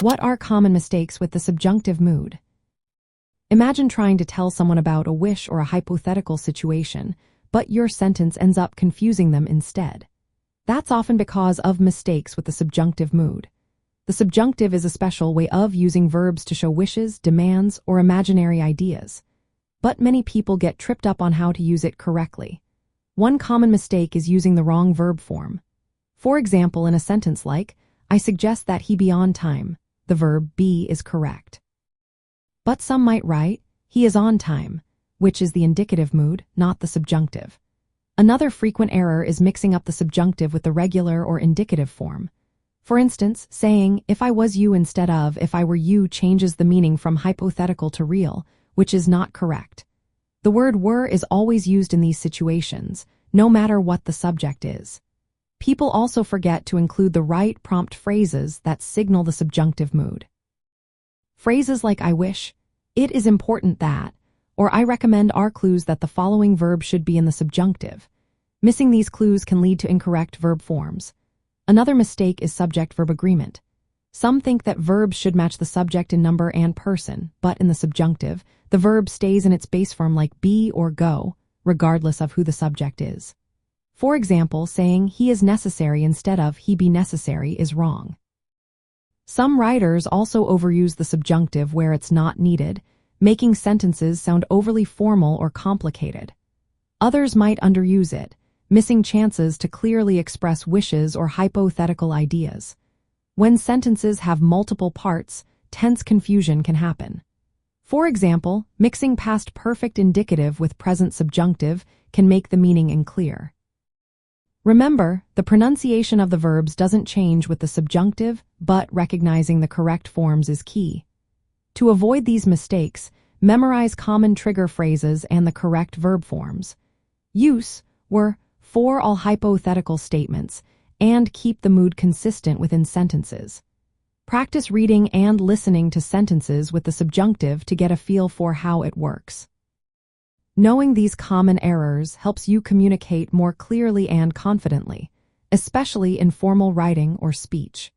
What are common mistakes with the subjunctive mood? Imagine trying to tell someone about a wish or a hypothetical situation, but your sentence ends up confusing them instead. That's often because of mistakes with the subjunctive mood. The subjunctive is a special way of using verbs to show wishes, demands, or imaginary ideas. But many people get tripped up on how to use it correctly. One common mistake is using the wrong verb form. For example, in a sentence like, I suggest that he be on time, the verb be is correct. But some might write, he is on time, which is the indicative mood, not the subjunctive. Another frequent error is mixing up the subjunctive with the regular or indicative form. For instance, saying, if I was you instead of if I were you changes the meaning from hypothetical to real, which is not correct. The word were is always used in these situations, no matter what the subject is. People also forget to include the right prompt phrases that signal the subjunctive mood. Phrases like I wish, it is important that, or I recommend are clues that the following verb should be in the subjunctive. Missing these clues can lead to incorrect verb forms. Another mistake is subject-verb agreement. Some think that verbs should match the subject in number and person, but in the subjunctive, the verb stays in its base form like be or go, regardless of who the subject is. For example, saying he is necessary instead of he be necessary is wrong. Some writers also overuse the subjunctive where it's not needed, making sentences sound overly formal or complicated. Others might underuse it, missing chances to clearly express wishes or hypothetical ideas. When sentences have multiple parts, tense confusion can happen. For example, mixing past perfect indicative with present subjunctive can make the meaning unclear. Remember, the pronunciation of the verbs doesn't change with the subjunctive, but recognizing the correct forms is key. To avoid these mistakes, memorize common trigger phrases and the correct verb forms. Use were for all hypothetical statements and keep the mood consistent within sentences. Practice reading and listening to sentences with the subjunctive to get a feel for how it works. Knowing these common errors helps you communicate more clearly and confidently, especially in formal writing or speech.